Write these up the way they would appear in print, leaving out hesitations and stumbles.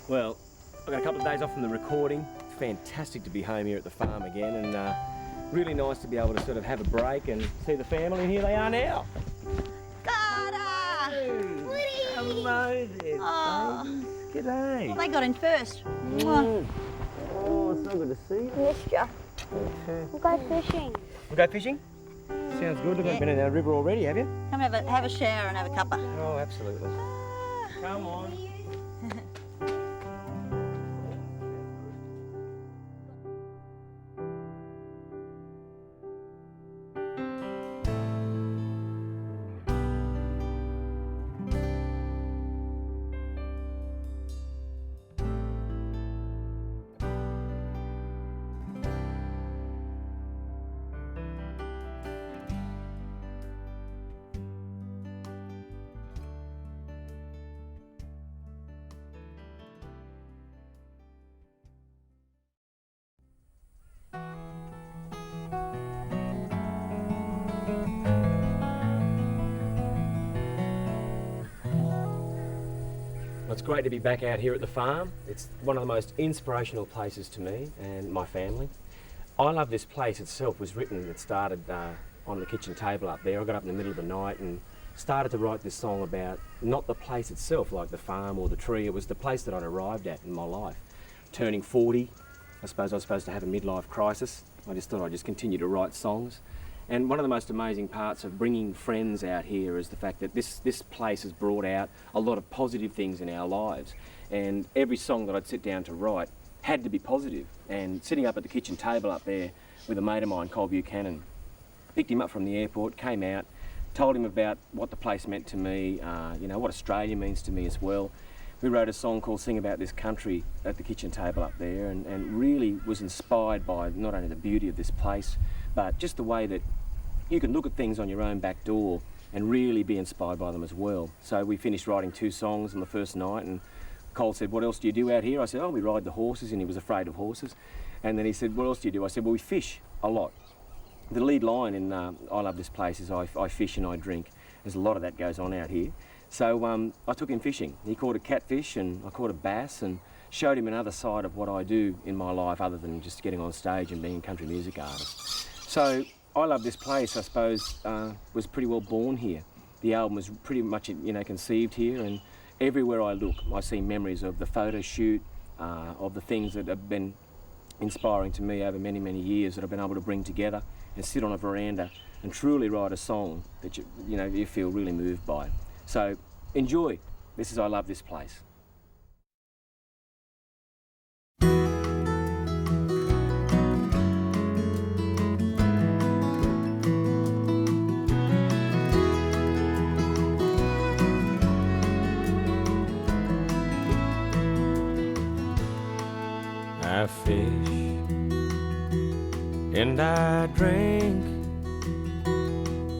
Well, I got a couple of days off from the recording. It's fantastic to be home here at the farm again, and really nice to be able to sort of have a break and see the family, and here they are now. Carter! Woody! Hello there, Oh. G'day. Well, they got in first. Oh, it's so good to see you. Missed ya. We'll go fishing. We'll go fishing? Sounds good. You've Yeah. been in our river already, have you? Come have a shower and have a cuppa. Oh, absolutely. Come on. Well, it's great to be back out here at the farm. It's one of the most inspirational places to me and my family. I Love This Place itself was written, it started on the kitchen table up there. I got up in the middle of the night and started to write this song about not the place itself, like the farm or the tree. It was the place that I'd arrived at in my life. Turning 40, I suppose I was supposed to have a midlife crisis. I just thought I'd just continue to write songs. And one of the most amazing parts of bringing friends out here is the fact that this place has brought out a lot of positive things in our lives. And every song that I'd sit down to write had to be positive. And sitting up at the kitchen table up there with a mate of mine, Cole Buchanan, picked him up from the airport, came out, told him about what the place meant to me, you know, what Australia means to me as well. We wrote a song called Sing About This Country at the kitchen table up there, and really was inspired by not only the beauty of this place, but just the way that you can look at things on your own back door and really be inspired by them as well. So we finished writing 2 songs on the first night, and Cole said, "What else do you do out here?" I said, "Oh, we ride the horses," and he was afraid of horses. And then he said, "What else do you do?" I said, "Well, we fish a lot." The lead line in I Love This Place is I fish and I drink. There's a lot of that goes on out here. So I took him fishing. He caught a catfish and I caught a bass, and showed him another side of what I do in my life other than just getting on stage and being a country music artist. So I Love This Place, I suppose, was pretty well born here. The album was pretty much, you know, conceived here, and everywhere I look, I see memories of the photo shoot, of the things that have been inspiring to me over many, many years that I've been able to bring together and sit on a veranda and truly write a song that you know, you feel really moved by. So enjoy. This is I Love This Place. I fish and I drink.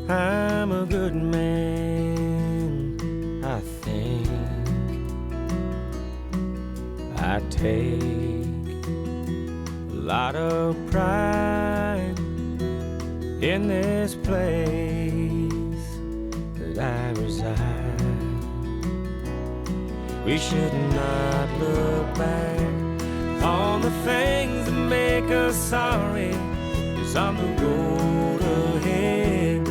I'm a good man, I think. I take a lot of pride in this place that I reside. We should not look back on the things that make us sorry, 'cause on the road ahead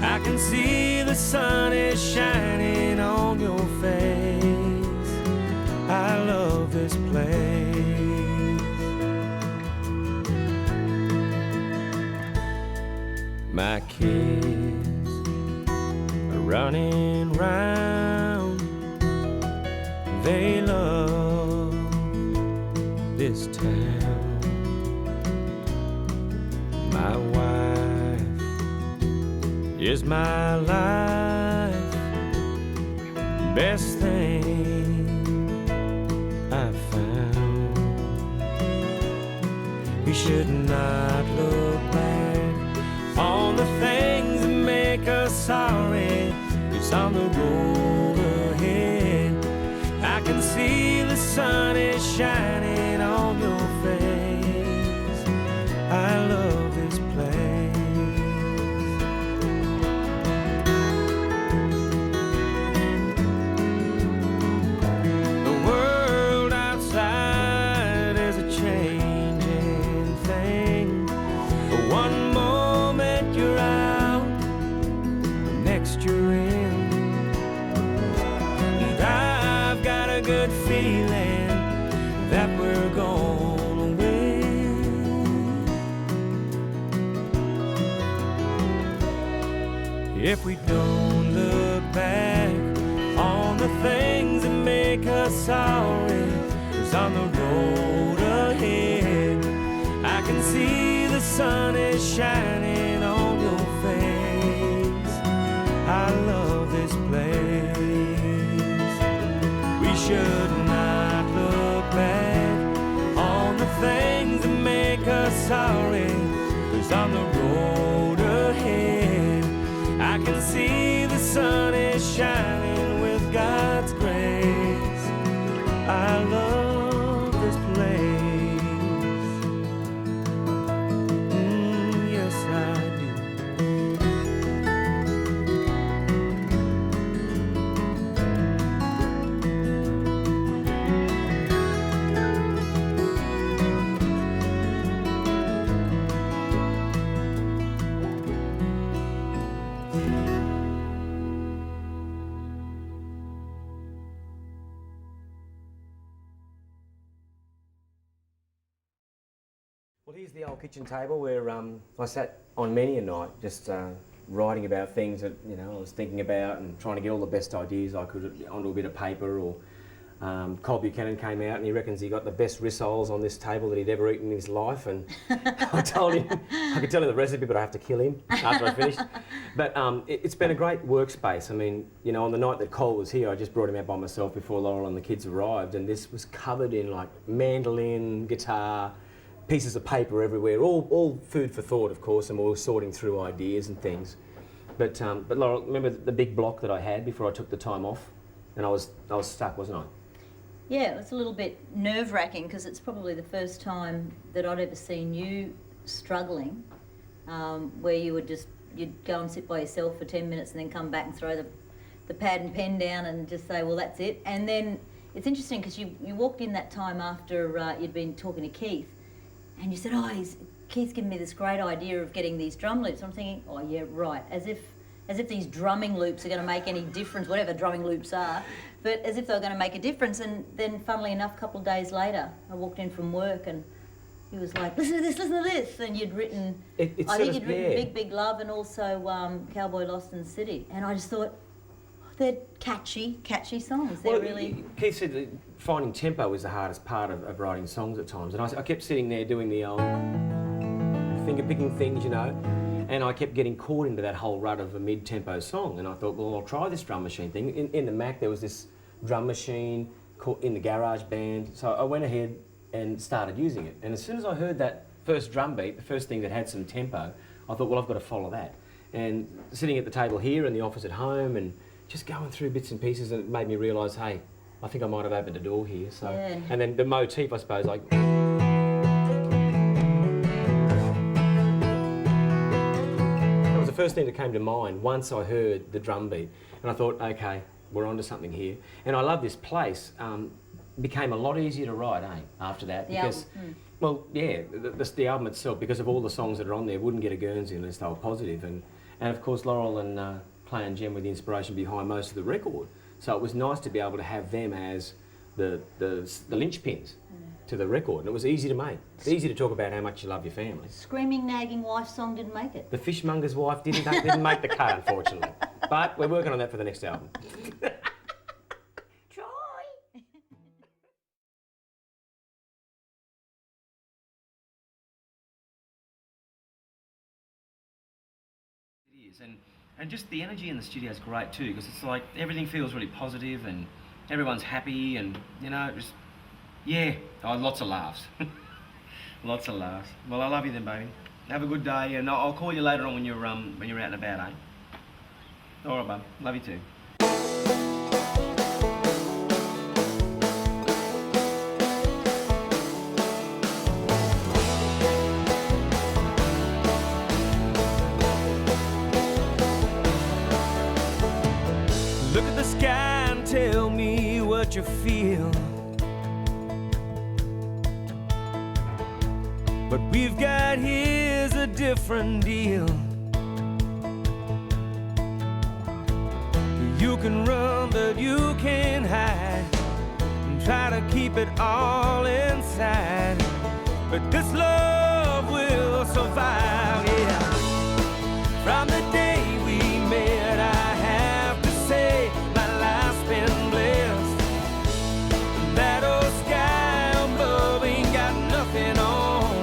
I can see the sun is shining on your face. I love this place. My kids are running round, they love this town. My wife is my life, best thing I found. We should not look back on the things that make us sorry, 'cause on the road ahead I can see the sun is shining on your face. I love this place. The world outside changing thing. One moment you're out, the next you're in. And I've got a good feeling that we're gonna win. If we don't look back on the things that make us sorry, 'cause on the road ahead I can see the sun is shining on your face. I love this place. We should not look back on the things that make us sorry, 'cause on the road ahead I can see the sun is shining with God's grace. I love this place. Yes, I do. Well, here's the old kitchen table where I sat on many a night just writing about things that, you know, I was thinking about and trying to get all the best ideas I could onto a bit of paper. Or Col Buchanan came out and he reckons he got the best rissoles on this table that he'd ever eaten in his life, and I told him I could tell him the recipe, but I have to kill him after I finished. But it's been a great workspace. I mean, you know, on the night that Col was here, I just brought him out by myself before Laurel and the kids arrived, and this was covered in like mandolin, guitar, pieces of paper everywhere, all food for thought, of course, and we were sorting through ideas and things. But Laurel, remember the big block that I had before I took the time off, and I was stuck, wasn't I? Yeah, it was a little bit nerve-wracking because it's probably the first time that I'd ever seen you struggling, where you'd go and sit by yourself for 10 minutes and then come back and throw the pad and pen down and just say, well, that's it. And then it's interesting because you walked in that time after you'd been talking to Keith, and you said, oh, Keith's given me this great idea of getting these drum loops. I'm thinking, oh yeah, right, as if these drumming loops are going to make any difference, whatever drumming loops are, but as if they were going to make a difference. And then, funnily enough, a couple of days later, I walked in from work and he was like, listen to this, and you'd written, I think you'd written Big, Big Love and also Cowboy Lost in the City. And I just thought, they're catchy songs. They're really... Keith said that finding tempo was the hardest part of writing songs at times, and I kept sitting there doing the old finger-picking things, you know, and I kept getting caught into that whole rut of a mid-tempo song, and I thought, well, I'll try this drum machine thing. In the Mac, there was this drum machine in the garage band, so I went ahead and started using it. And as soon as I heard that first drum beat, the first thing that had some tempo, I thought, well, I've got to follow that. And sitting at the table here in the office at home and just going through bits and pieces, and it made me realise, hey, I think I might have opened a door here. So, yeah. And then the motif, I suppose, like... That was the first thing that came to mind once I heard the drum beat. And I thought, okay, we're onto something here. And I love this place. Became a lot easier to write, after that. Because, well, yeah, the album itself, because of all the songs that are on there, wouldn't get a Guernsey unless they were positive. And of course, Laurel and Clay and Jem were the inspiration behind most of the record. So it was nice to be able to have them as the linchpins to the record. And it was easy to make. It's easy to talk about how much you love your family. Screaming, Nagging Wife song didn't make it. The Fishmonger's Wife didn't make the cut, unfortunately. But we're working on that for the next album. Troy! It is, and just the energy in the studio is great too, because it's like everything feels really positive and everyone's happy, and you know, just lots of laughs. Lots of laughs. Well, I love you then, baby. Have a good day, and I'll call you later on when you're out and about, eh? All right, bub. Love you too. Look at the sky and tell me what you feel. But we've got here's a different deal. You can run, but you can't hide, and try to keep it all inside. But this love will survive, yeah. From the day we met, I have to say my life's been blessed. That old sky above ain't got nothing on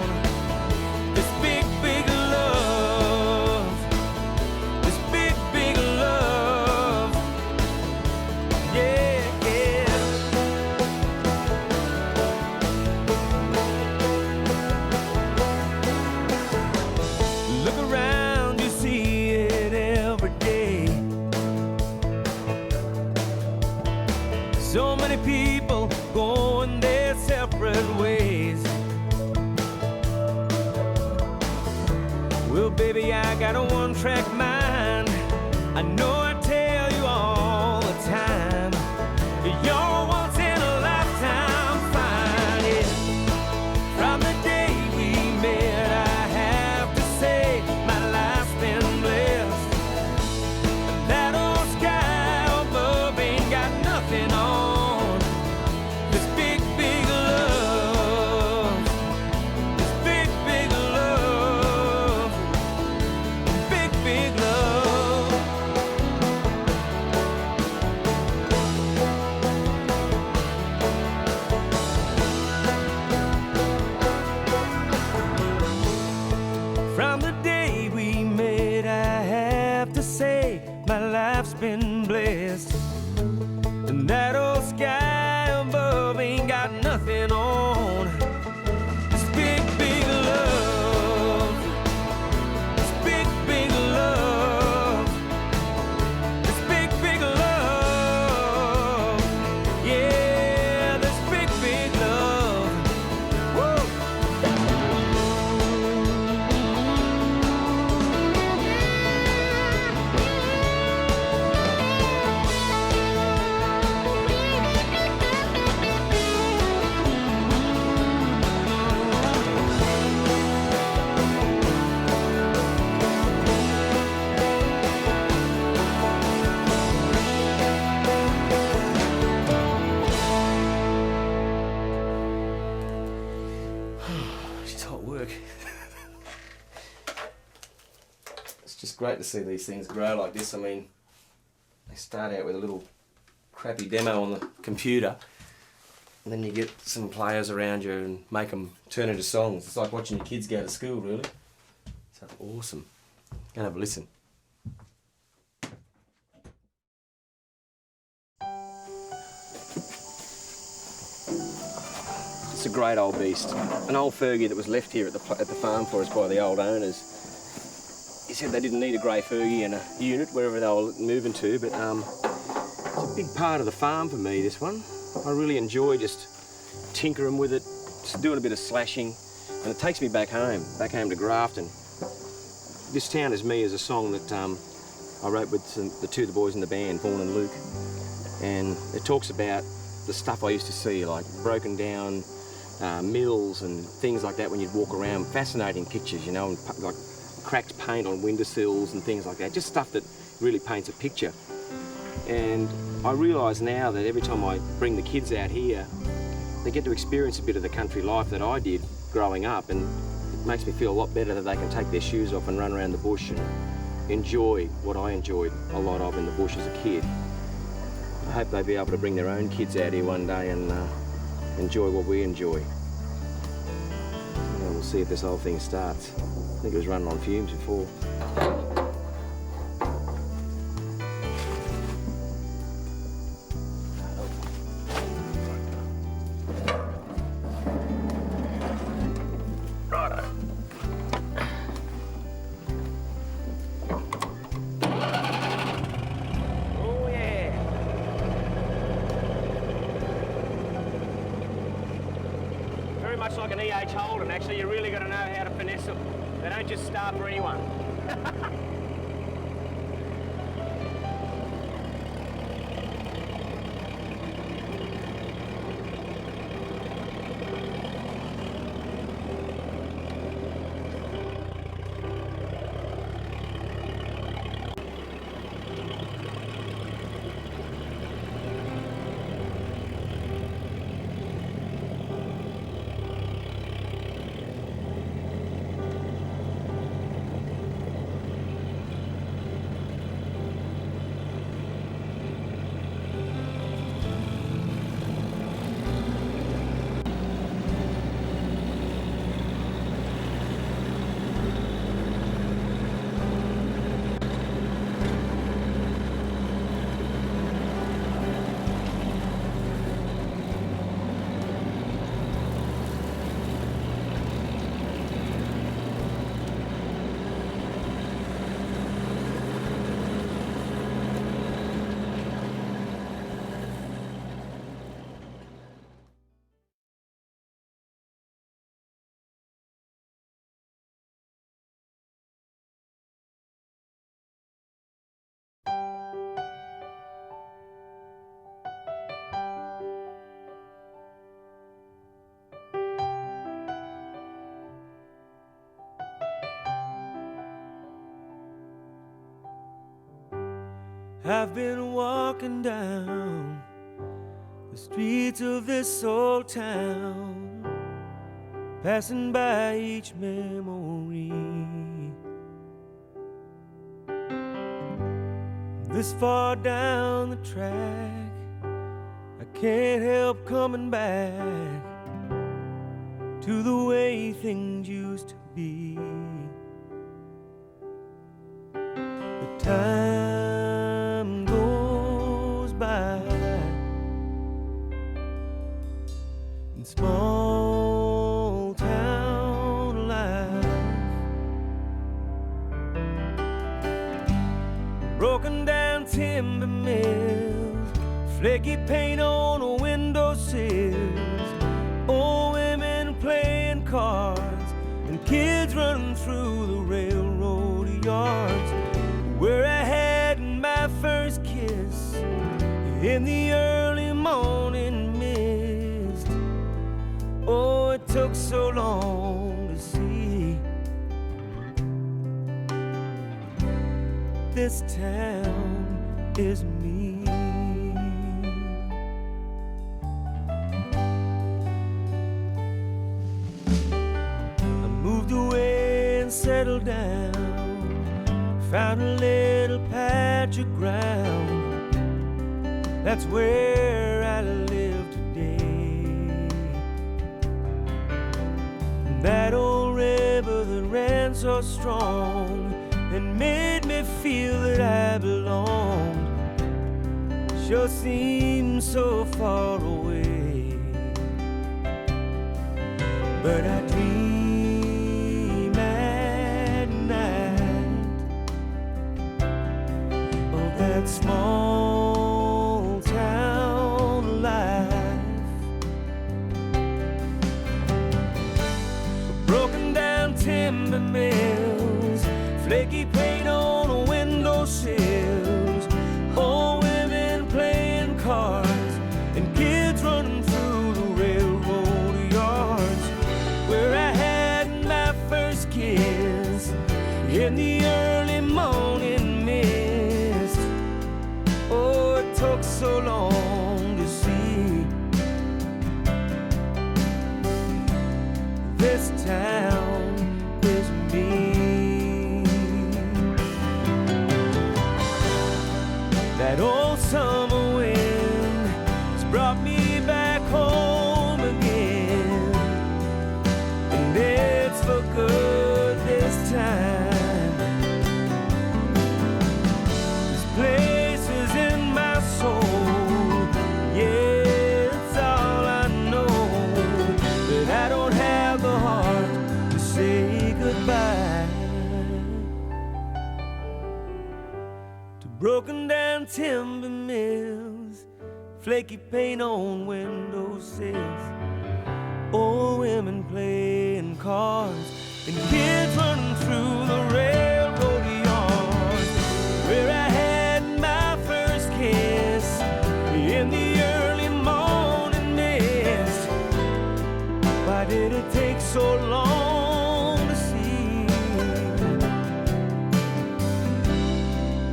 this big, big love. This big, big love. Yeah, yeah. Look around, you see it every day. So many people going their separate ways. Well, baby, I got a one-track mind. I know I tell you all the time, you're once in a lifetime find, yeah. From the day we met, I have to say my life's been blessed. That old sky above ain't got nothing on this big, big love. This big, big love. Big, big love. From the day we met, I have to say my life's been blessed. And that old sky above ain't got nothing on this big, big love. This big, big love. This big, big love. Yeah, this big, big love. Woo! She's hot work. It's just great to see these things grow like this. I mean, they start out with a little crappy demo on the computer, and then you get some players around you and make them turn into songs. It's like watching your kids go to school, really. So awesome. Go and have a listen. It's a great old beast. An old Fergie that was left here at the farm for us by the old owners. He said they didn't need a grey Fergie in a unit wherever they were moving to, but it's a big part of the farm for me, this one. I really enjoy just tinkering with it, just doing a bit of slashing, and it takes me back home to Grafton. This Town Is Me is a song that I wrote with the two of the boys in the band, Vaughan and Luke, and it talks about the stuff I used to see, like broken down mills and things like that when you'd walk around. Fascinating pictures, you know, and like cracked paint on windowsills and things like that. Just stuff that really paints a picture. And I realise now that every time I bring the kids out here, they get to experience a bit of the country life that I did growing up, and it makes me feel a lot better that they can take their shoes off and run around the bush and enjoy what I enjoyed a lot of in the bush as a kid. I hope they'll be able to bring their own kids out here one day and enjoy what we enjoy. And we'll see if this whole thing starts. I think it was running on fumes before. Righto. Oh yeah. Very much like an E.H. Holden, actually. You really got to know how to finesse them. They don't just start for anyone. I've been walking down the streets of this old town, passing by each memory. This far down the track, I can't help coming back to the way things used to be. The time goes by in small town life, broken down timber mills, flaky paint on the windowsills, old women playing cards, and kids running through the railroad yards, where I had my first kiss in the early morning mist. Oh, it took so long to see this town is me. I moved away and settled down, found a little patch of ground, that's where I live today. That old river that ran so strong and made me feel that I belonged sure seems so far away. But I dream at night of that small town life, broken down timber mills, flaky paint on the windowsills, old women playing cards, and kids running through the railroad yards, where I had my first kiss in the early morning mist. Oh, it took so long to see this town is me. That old summer wind has brought me back home again, and it's for good this time. This place is in my soul, yeah, it's all I know, but I don't have the heart to say goodbye to broken down timber mills, flaky paint on windowsills, old women playing cards, and kids running through the railroad yards, where I had my first kiss in the early morning mist. Why did it take so long to see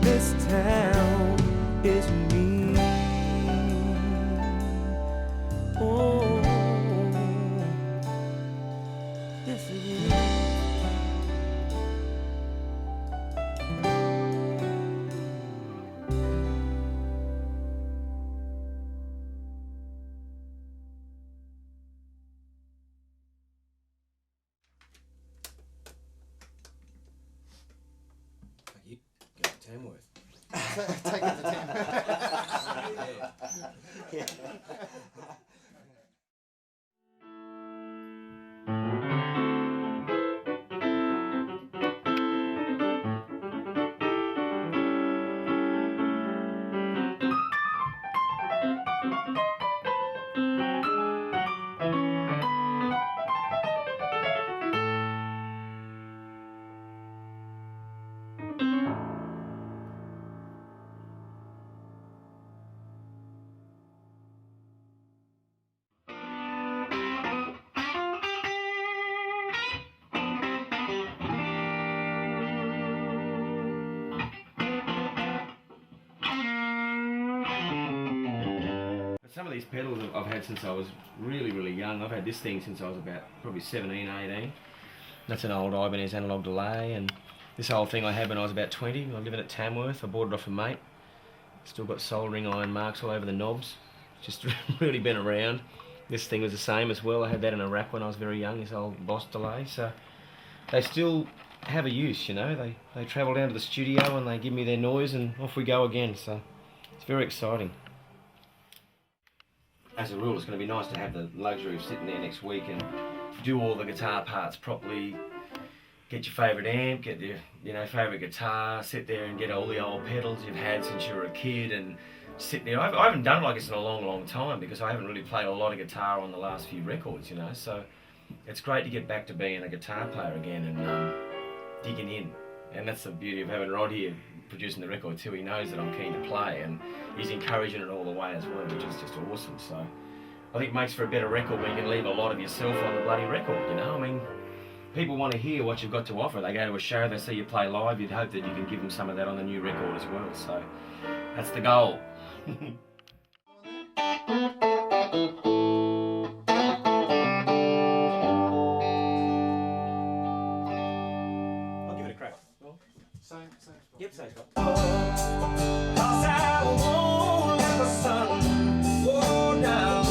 this town is me? Oh, this is it. You go to Tamworth. Take it to Tamworth. these pedals I've had since I was really, really young. I've had this thing since I was about probably 17, 18. That's an old Ibanez analog delay, and this whole thing I had when I was about 20. I was living at Tamworth. I bought it off a mate. Still got soldering iron marks all over the knobs. Just really been around. This thing was the same as well. I had that in a wrap when I was very young, this old Boss delay. So they still have a use, you know. They travel down to the studio and they give me their noise and off we go again. So it's very exciting. As a rule, it's going to be nice to have the luxury of sitting there next week and do all the guitar parts properly. Get your favourite amp, get your favourite guitar, sit there and get all the old pedals you've had since you were a kid and sit there. I haven't done like this in a long, long time because I haven't really played a lot of guitar on the last few records, you know. So it's great to get back to being a guitar player again and digging in. And that's the beauty of having Rod here producing the record too. He knows that I'm keen to play and he's encouraging it all the way as well, which is just awesome. So I think it makes for a better record when you can leave a lot of yourself on the bloody record, you know. I mean, people want to hear what you've got to offer. They go to a show, they see you play live, you'd hope that you can give them some of that on the new record as well. So that's the goal. I'll give it a crack. Same spot. Yep, same spot. 'Cause I won't let the sun go down.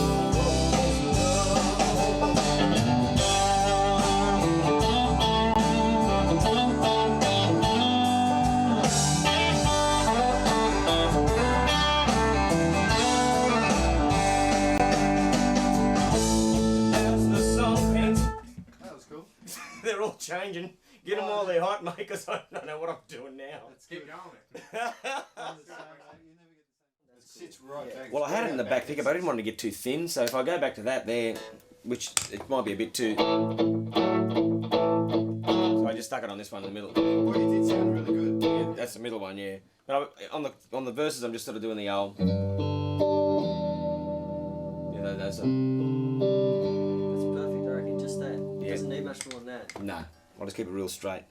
They're all changing. Get them while they're hot, mate, because I don't know what I'm doing now. Let's keep going. It sits right back. Well, I had it in the back thicker, but I didn't want it to get too thin, so if I go back to that there, which it might be a bit too... So I just stuck it on this one in the middle. Well, you did sound really good. Yeah, that's the middle one, yeah. But on the verses, I'm just sort of doing the old... Yeah, those are... That's perfect, I reckon. Just that. It Yeah. doesn't need much more than that. Nah, I'll just keep it real straight.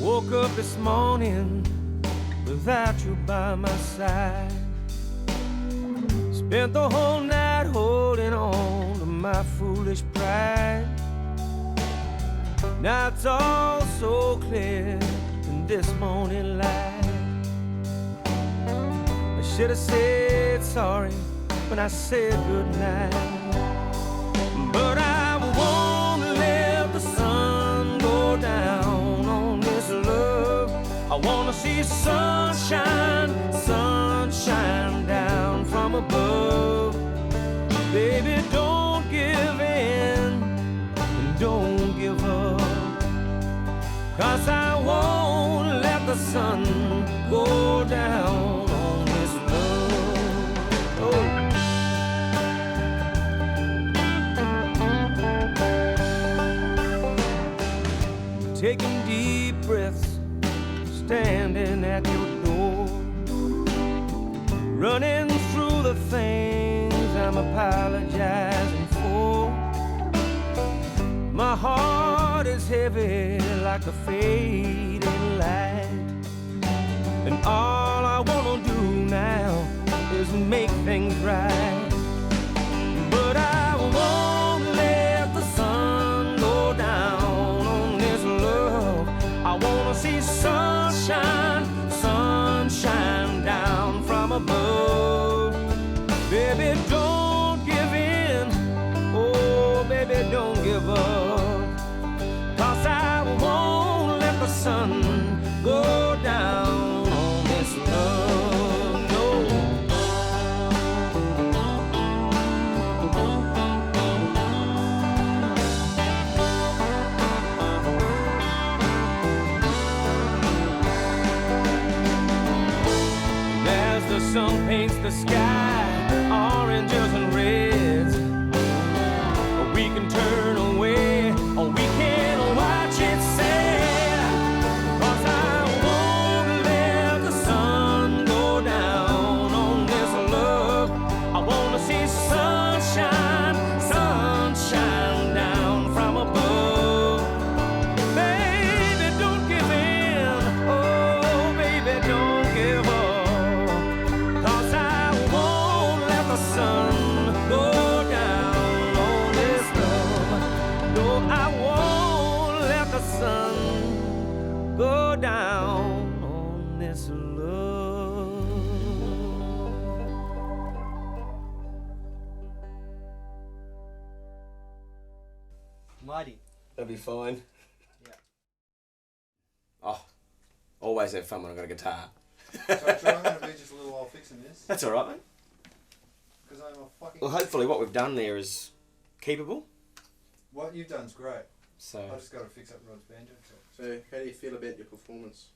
Woke up this morning without you by my side. Spent the whole night holding on to my foolish pride. Now it's all so clear in this morning light. I should have said sorry when I said goodnight, but I won't let the sun go down on this love. I wanna see sunshine, sunshine down from above. Baby, don't give in and don't give up, 'cause I won't let the sun go down on this love. Oh. Taking deep breaths, standing at your door, running through the things I'm apologizing for. My heart is heavy like a fading light, and all I wanna do now is make things right. But I won't let the sun go down on this love. I wanna see sunshine, sunshine down from above. Baby, don't give in, oh baby, don't give up, 'cause I won't let the sun go down on this love, no. go down on this love. Mighty. That'll be fine. Yeah. Oh, always have fun when I've got a guitar. So Troy, I'm going to be just a little while fixing this. That's all right, mate. Because I'm a fucking... Well, hopefully what we've done there is keepable. What you've done's great. So, I just got to fix up Rod's banjo. So, how do you feel about your performance?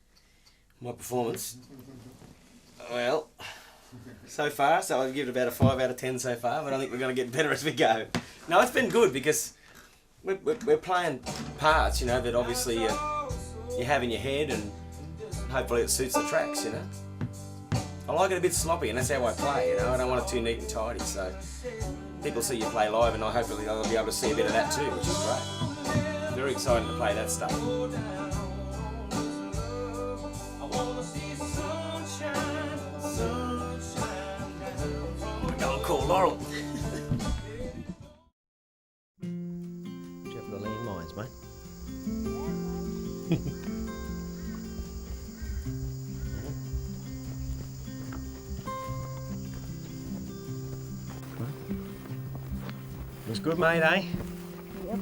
my performance, well, so far, so I'd give it about a 5 out of 10 so far, but I think we're going to get better as we go. No, it's been good because we're playing parts, you know, that obviously you have in your head, and hopefully it suits the tracks, you know. I like it a bit sloppy, and that's how I play, you know. I don't want it too neat and tidy, so people see you play live, and hopefully they'll be able to see a bit of that too, which is great. Very exciting to play that stuff. We're going call Laurel. Careful the landmines, mate. Looks good, mate, eh? Yep.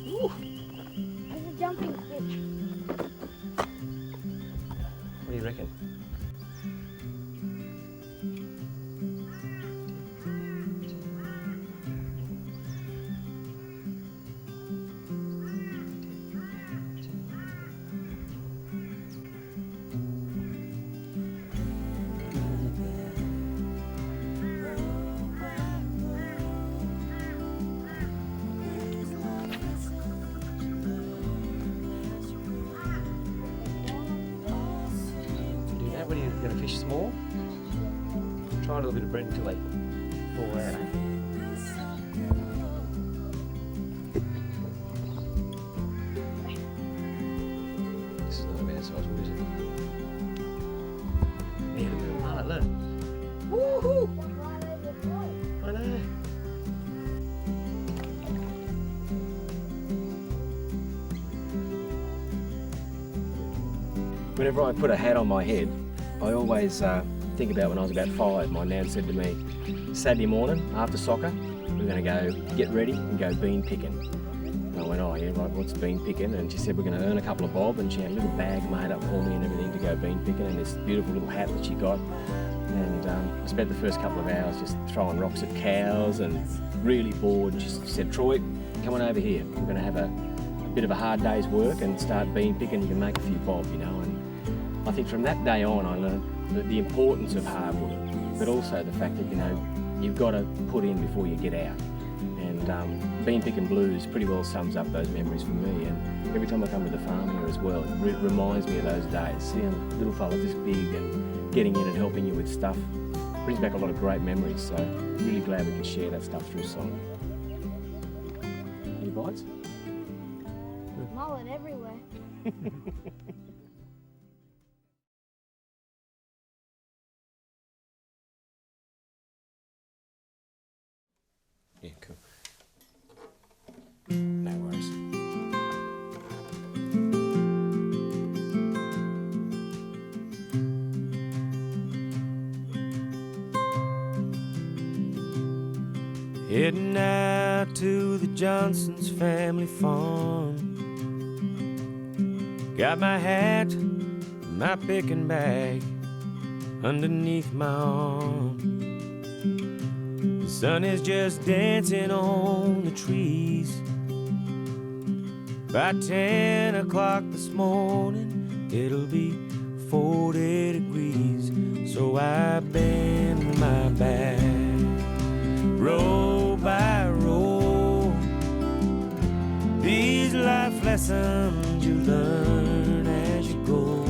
Ooh. There's a jumping fish. What do you reckon? What are you going to fish small? Try a little bit of bread until they fall out. This is not a bad size wood, is it? Yeah, look at the mullet, look. Woohoo! I know. Whenever I put a hat on my head, I always think about when I was about 5. My nan said to me, Saturday morning after soccer, we're going to go get ready and go bean picking. And I went, oh yeah, right, what's bean picking? And she said, we're going to earn a couple of bob, and she had a little bag made up for me and everything to go bean picking, and this beautiful little hat that she got. And I spent the first couple of hours just throwing rocks at cows and really bored. And she said, Troy, come on over here. We're going to have a bit of a hard day's work and start bean picking. You can make a few bob, you know. And I think from that day on, I learned the importance of hard work, but also the fact that, you know, you've got to put in before you get out. And bean picking blues pretty well sums up those memories for me. And every time I come to the farm here as well, it reminds me of those days. Seeing little fellas this big and getting in and helping you with stuff brings back a lot of great memories. So really glad we can share that stuff through song. Any bites? Mullet everywhere. Yeah, cool. No worries. Heading out to the Johnson's family farm. Got my hat, my picking bag underneath my arm. The sun is just dancing on the trees. By 10 o'clock this morning, it'll be 40 degrees. So I bend my back, row by row. These life lessons you learn as you go.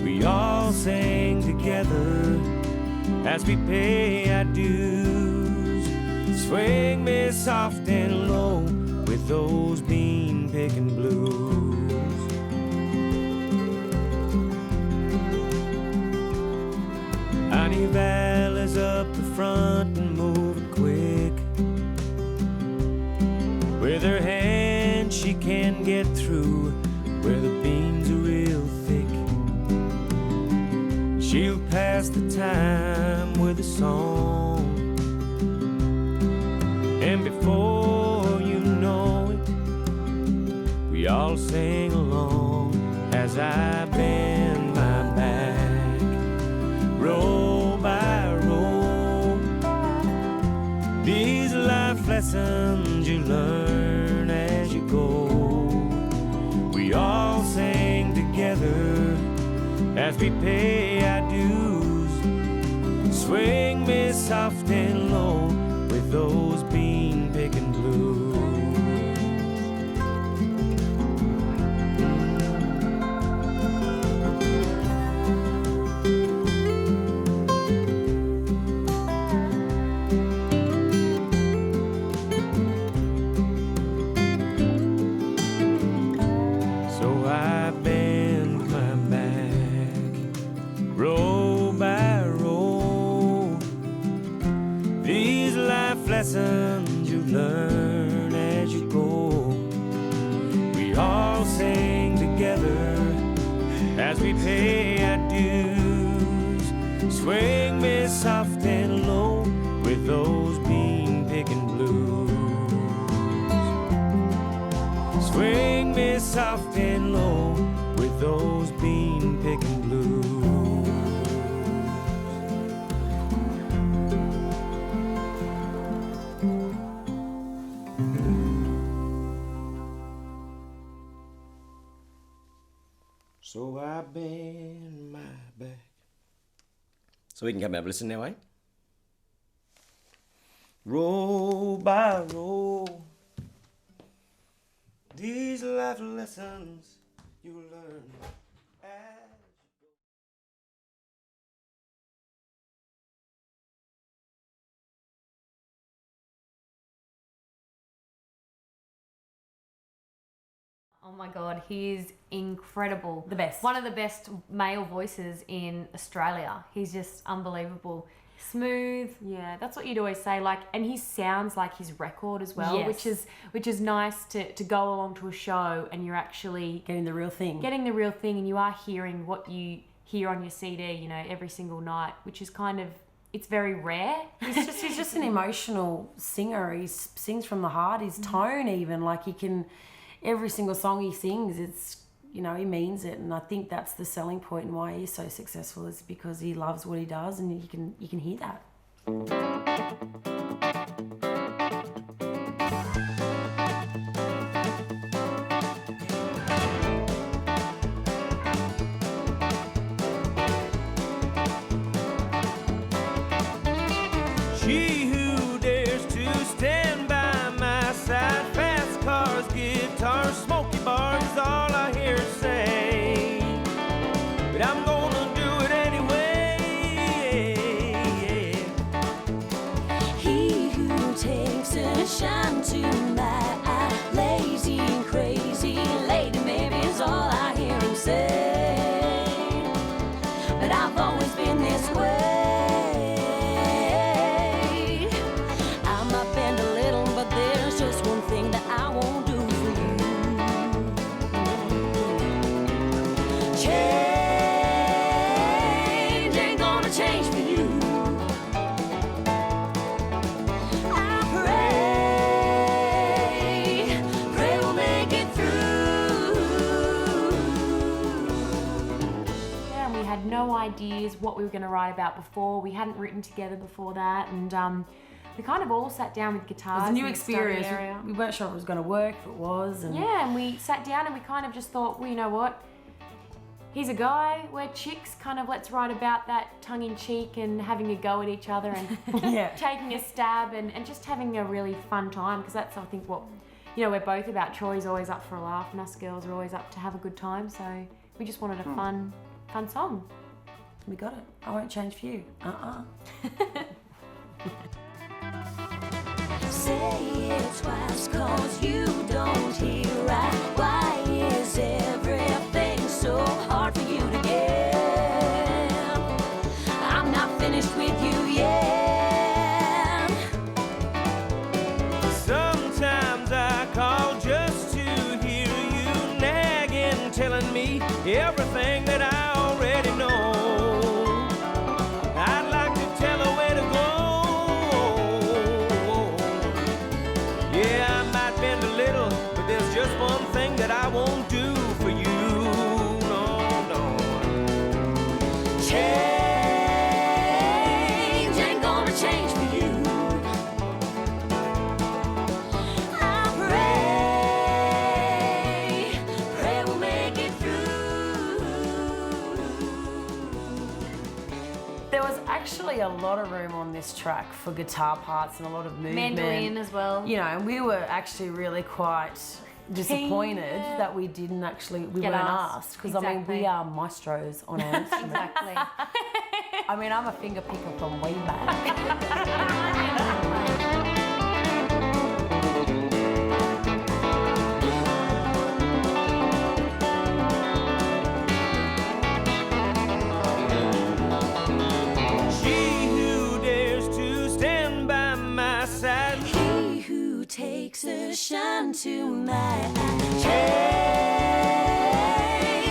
We all sing together as we pay our dues. Swing me soft and low with those bean picking blues. Honey Valley's up the front and moving quick. With her hand she can get through where the beans are real thick. She'll pass the time with a song, and before you know it, we all sing along as I bend my back, row by row. These life lessons you learn as you go. We all sing together as we pay our dues. Swing me soft and low with those bean picking blues. So I bend my back, row by row. These life lessons you learn as you go. We all sing together as we pay our dues. Swing me soft and low with those bean picking blues. Swing me soft and low with those bean picking blues. So I bend my back. So we can come and have a listen now, eh? Row by row, these life lessons you learn as Oh my God, he's incredible. The best. One of the best male voices in Australia. He's just unbelievable. Smooth, yeah, that's what you'd always say. Like, and he sounds like his record as well, Yes. which is nice to go along to a show and you're actually Getting the real thing. and you are hearing what you hear on your CD, you know, every single night, which is kind of, it's very rare. He's just an emotional singer. He sings from the heart. His tone, even, like, he can, every single song he sings, it's, you know, he means it. And I think that's the selling point and why he's so successful, is because he loves what he does, and you can hear that. she who dares to stand by my side. Fast cars, guitars, smoky bars is all I hear her say. But I'm gonna do it anyway. He who takes a shine to my eye, lazy and crazy, lady maybe is all I hear him say. But I've always been this way. I might bend a little, but there's just one thing that I won't do for you. Change ain't gonna change for you. I pray we'll make it through. Yeah, and we had no ideas what we were going to write about before. We hadn't written together before that, and we kind of all sat down with It guitars. was a new in the study experience. area. We weren't sure if it was going to work, if it was. And Yeah, and we sat down and we kind of just thought, well, you know what? He's a guy, we're chicks, kind of let's write about that tongue-in-cheek and having a go at each other and Yeah. taking a stab and just having a really fun time, because that's, I think, what, you know, we're both about. Troy's always up for a laugh and us girls are always up to have a good time, so we just wanted a fun song. we got it. I won't change for you. Say it twice, 'cause you don't hear right. Why is everything so hard for you to get? I'm not finished with you yet. Sometimes I call just to hear you nag and everything that I already know. I'd like to tell her where to go. Yeah, I might bend a little, but there's just one thing that I won't do for you. No, no. Change ain't gonna change for you. I pray we'll make it through. There was actually a lot of room on this track for guitar parts and a lot of movement. Mandolin as well. You know, and we were actually really quite disappointed that we didn't actually, we Get weren't asked. asked. Because I mean, Exactly. we are maestros on our instrument. Exactly. I mean, I'm a finger picker from way back. She who dares to stand by my side. He who takes a shine to my eye.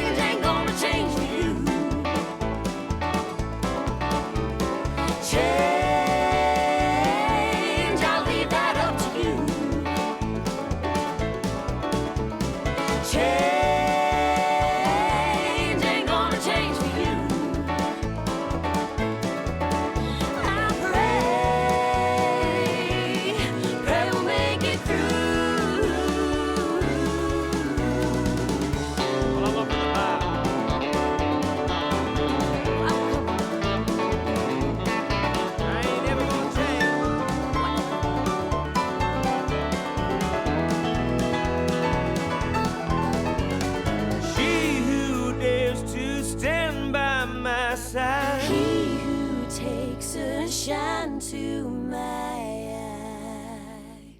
Change ain't gonna change for you. Change, I'll leave that up to you. Change ain't gonna change for you. I pray we'll make it through. Well, I'm up in the bar. I ain't never gonna change. She who dares to stand by my side. He who takes a shine to my eye.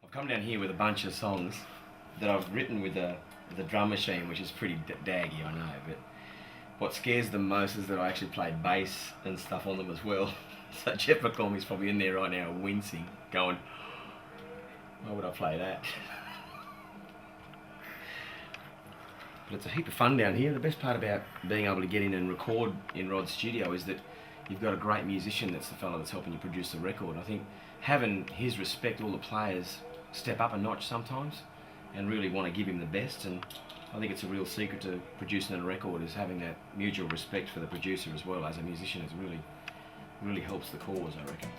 I've come down here with a bunch of songs that I've written with a drum machine, which is pretty daggy, I know, but what scares them most is that I actually play bass and stuff on them as well. So Jeff McCormick's probably in there right now wincing, going, why would I play that? But it's a heap of fun down here. The best part about being able to get in and record in Rod's studio is that you've got a great musician that's the fellow that's helping you produce the record. I think having his respect, all the players step up a notch sometimes and really want to give him the best, and I think it's a real secret to producing a record is having that mutual respect for the producer as well as a musician. It really helps the cause, I reckon.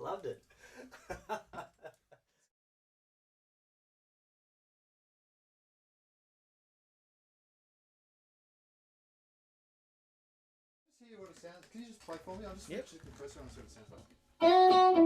Loved it. Just hear what it sounds. Can you just play for me? I'll just Yep. switch the compressor on and see what it sounds like.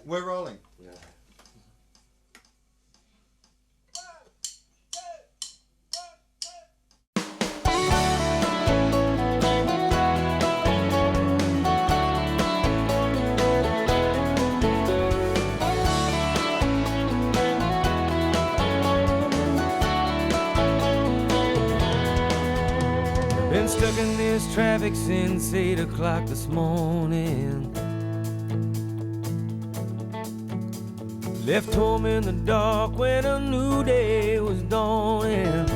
We're rolling. Yeah. this traffic since 8 o'clock this morning. Left home in the dark when a new day was dawning.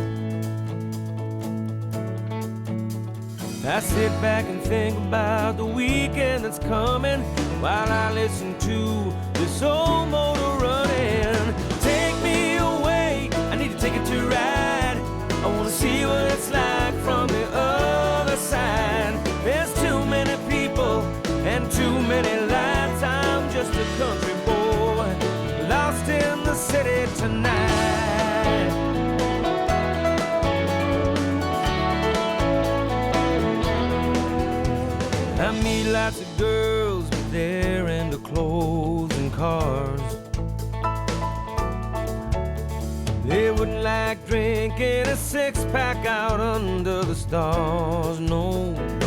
I sit back and think about the weekend that's coming while I listen to this old motor running. Take me away, I need to take it to ride. I wanna see what it's like from the other side. There's too many people and too many lights. I'm just a country boy, lost in the city tonight. I meet lots of girls, but they're into clothes and cars. They wouldn't like drinking a six-pack out under the stars, no, no.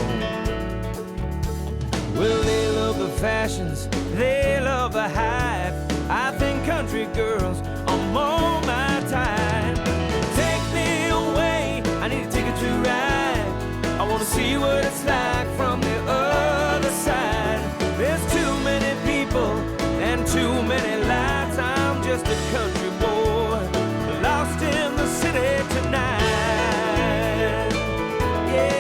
Well, they love the fashions, they love the hype. I think country girls are more my type. Take me away, I need to take it to ride. I wanna see what it's like from the other side. There's too many people and too many lights. I'm just a country boy, lost in the city tonight. Yeah.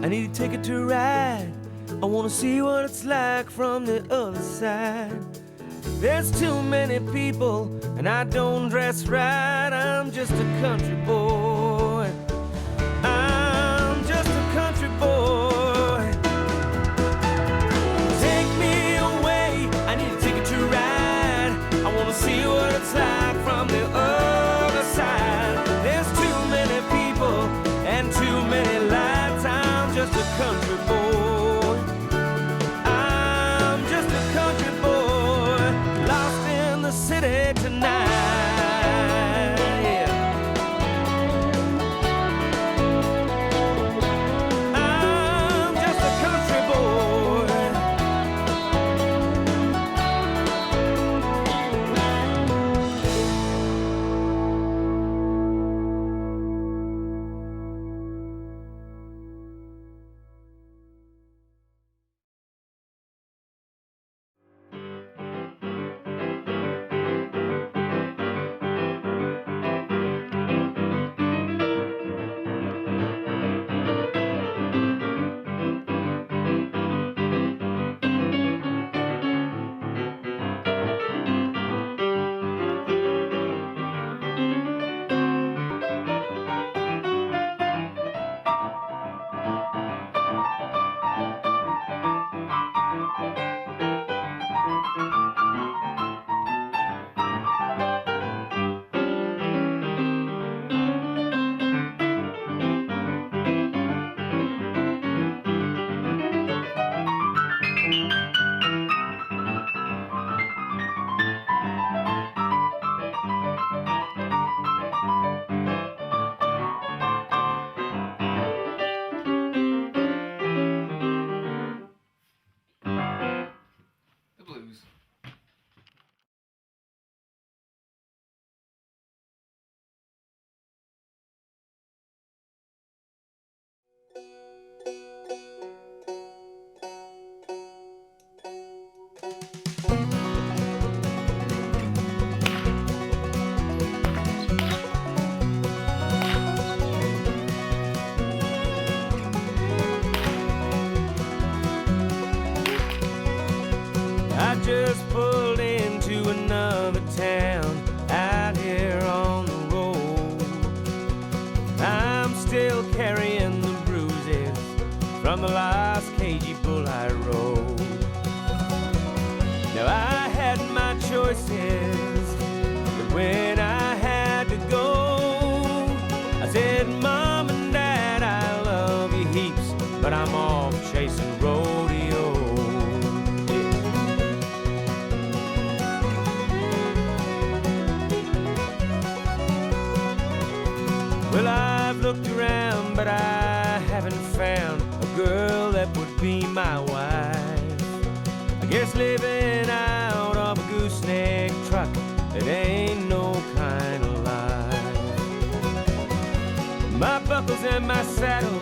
I need to take it to ride. I wanna see what it's like from the other side. There's too many people and I don't dress right. I'm just a country boy. I'm just a country boy. Take me away, I need to take it to ride. I wanna see what it's like from the other side. There's too many people and too many lights. I'm just a country boy. I'm just a country boy, lost in the city tonight. Yeah. I'm just a country boy. Just pulled into another town out here on the road. I'm still carrying the bruises from the last cagey bull I rode. Now I had my choices, but when I had to go, I said, Mom and Dad, I love you heaps, but I'm off chasing rodeo. Well, I've looked around, but I haven't found a girl that be my wife. I guess living out of a gooseneck truck, it ain't no kind of life. My buckles and my saddles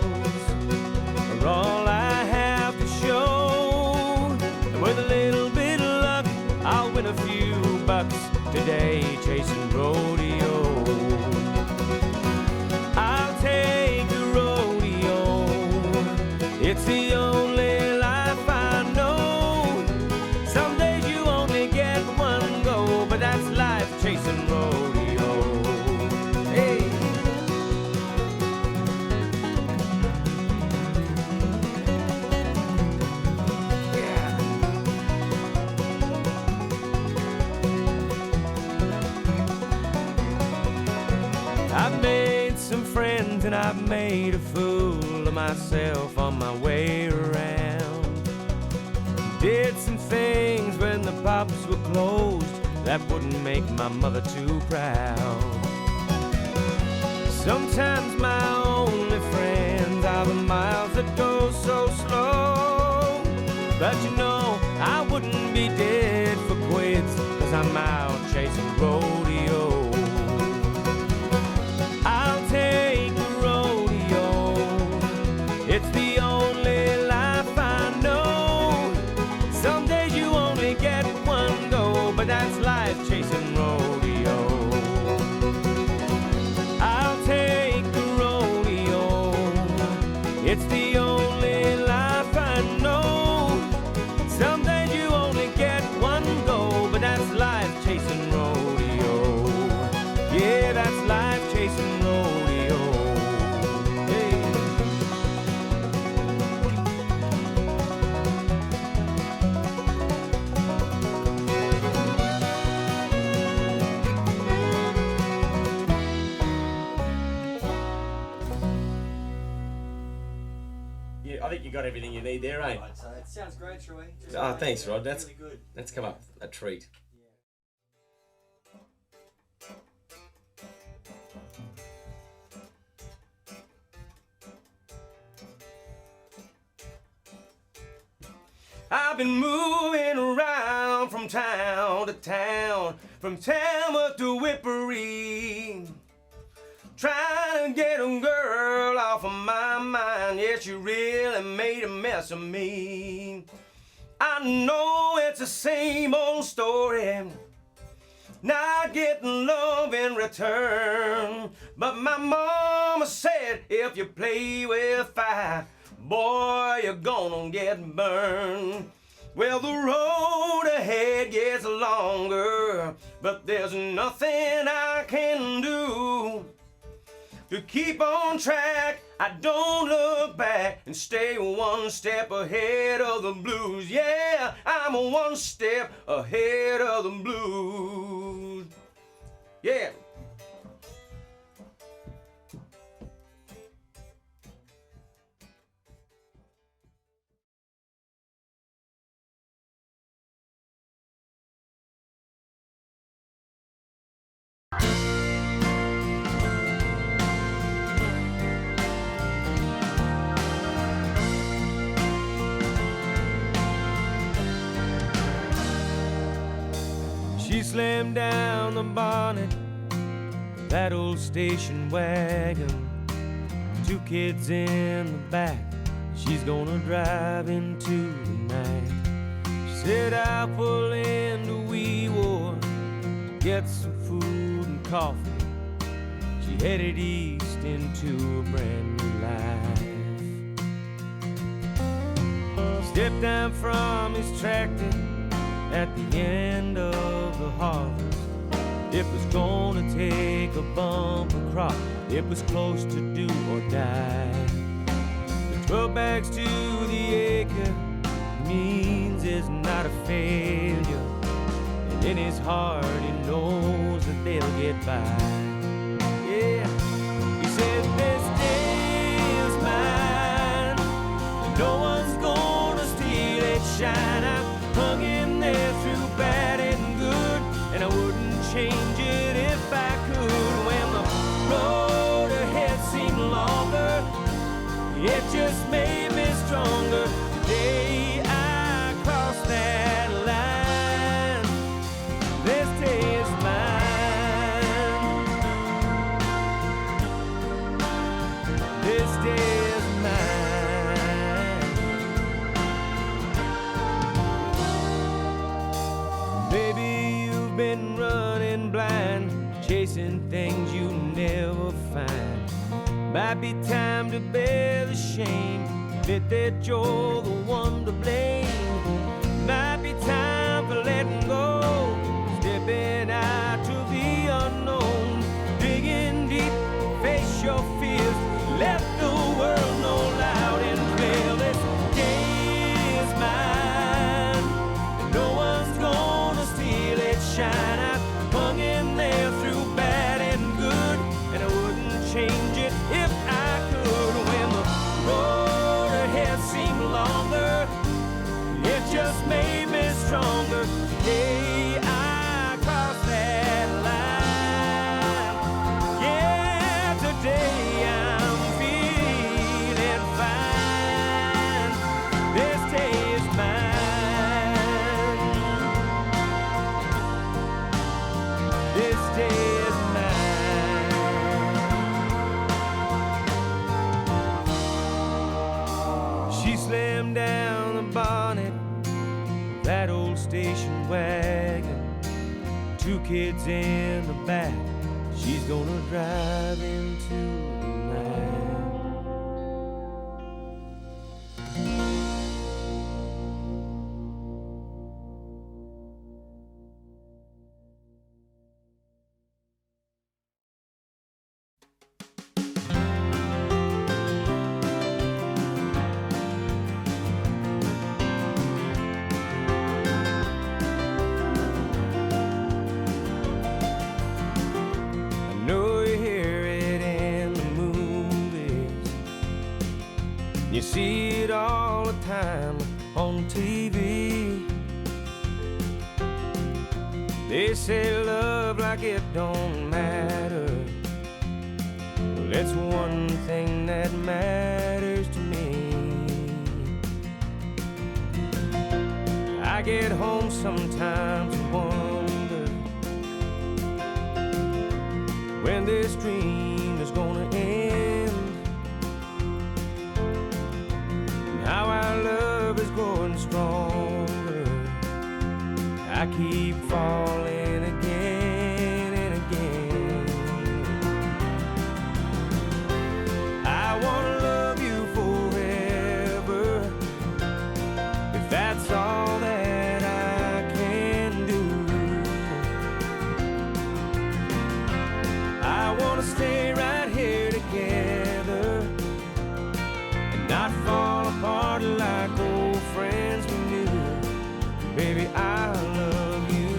are all I have to show. And with a little bit of luck, I'll win a few bucks today chasing rodeo. I'll take the rodeo. It's the only life I know. Some days you only get one go, but that's life chasing rodeo. Hey. Yeah. I've made some friends and I've made a fool of myself on my way around. Did some things when the pubs were closed that wouldn't make my mother too proud. Sometimes my only friends are the miles that go so slow. But you know, I wouldn't be dead for quits, 'cause I'm out chasing rodeo. I'll take the rodeo. It's the only life I know. Some days you only get one go, but that's life chasing rodeo. I'll take the rodeo. It's the only life I know. Some days you only get one go, but that's life chasing rodeo. Yeah, that's life chasing rodeo. Hey. Yeah, I think you got everything you need there, eh? Right, so it sounds great, Troy. Just Oh, thanks, Rod. That's really good. That's come up a treat. I've been moving around from town to town, from Tamworth to Whippery, trying to get a girl off of my mind. Yeah, she really made a mess of me. I know it's the same old story, not getting love in return. But my mama said, if you play with fire, boy, you're gonna get burned. Well, the road ahead gets longer, but there's nothing I can do to keep on track. I don't look back and stay one step ahead of the blues. Yeah, I'm one step ahead of the blues. Yeah. She slammed down the bonnet of that old station wagon. 2 kids in the back, she's gonna drive into the night. She said, I'll pull into Wee War to get some food and coffee. She headed east into a brand new life. Stepped down from his tractor at the end of the harvest. It was gonna take a bumper crop. It was close to do or die. The 12 bags to the acre means it's not a failure. And in his heart he knows that they'll get by. Yeah, he said this day is mine, and no one's gonna steal its shine. I hung in there through bad and good, and I wouldn't change it if I could. When the road ahead seemed longer, it just made me stronger. Today This day is mine. This day is mine. Maybe you've been running blind, chasing things you never find. Might be time to bear the shame, admit that you're the one to blame. Might be time for letting go, stepping out to the unknown, digging deep, face your fears, let the world know loud and clear. This day is mine, and no one's gonna steal it. Shine, I've hung in there through bad and good, and I wouldn't change it if I could. When the road ahead seemed longer, it just made me stronger. Today I crossed that line. Yeah, today I'm feeling fine. This day is mine. This day is mine. She slammed down the bonnet, that old station wagon, 2 kids in the back. She's gonna drive into the night. You see it all the time on TV. They say love like it don't matter. Well, it's one thing that matters to me. I get home sometimes and wonder when this dream is gonna end. How our love is growing stronger. I keep falling again and again. I wanna love you forever, if that's all that I can do. I wanna stay right here together and not fall apart like old friends we knew. Baby, I love you.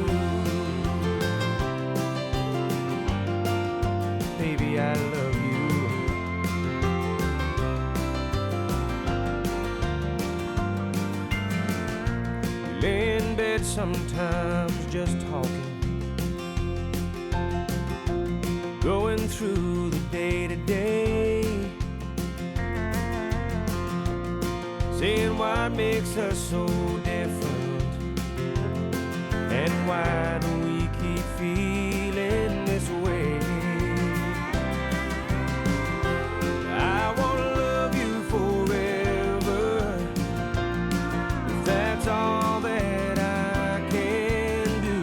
Baby, I love you. We lay in bed sometimes just talking, going through the day-to-day, saying what makes us so different, and why do we keep feeling this way. I wanna love you forever, if that's all that I can do.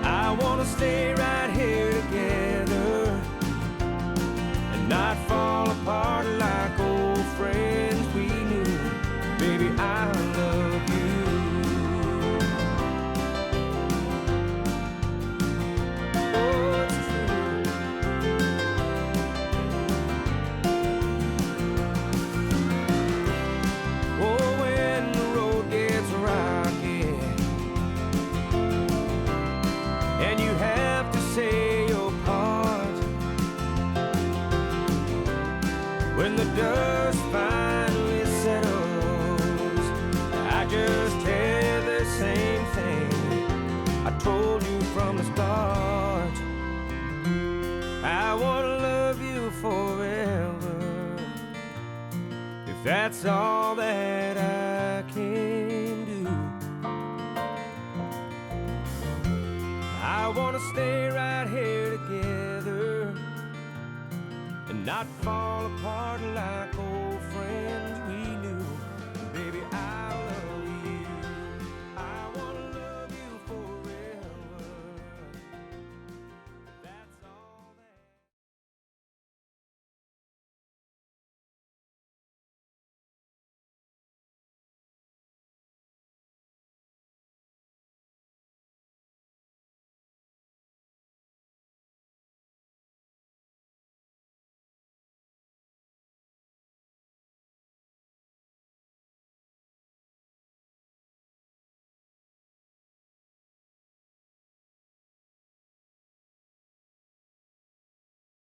I wanna stay right here together and not fall apart like old friends we knew. Baby, I love you. Oh, it's true. Oh, when the road gets rocky and you have to say your part, when the dust finally settles, I just tell the same thing I told you from the start. I wanna love you forever, if that's all that I can do. wanna stay right here together and not fall apart like old friends.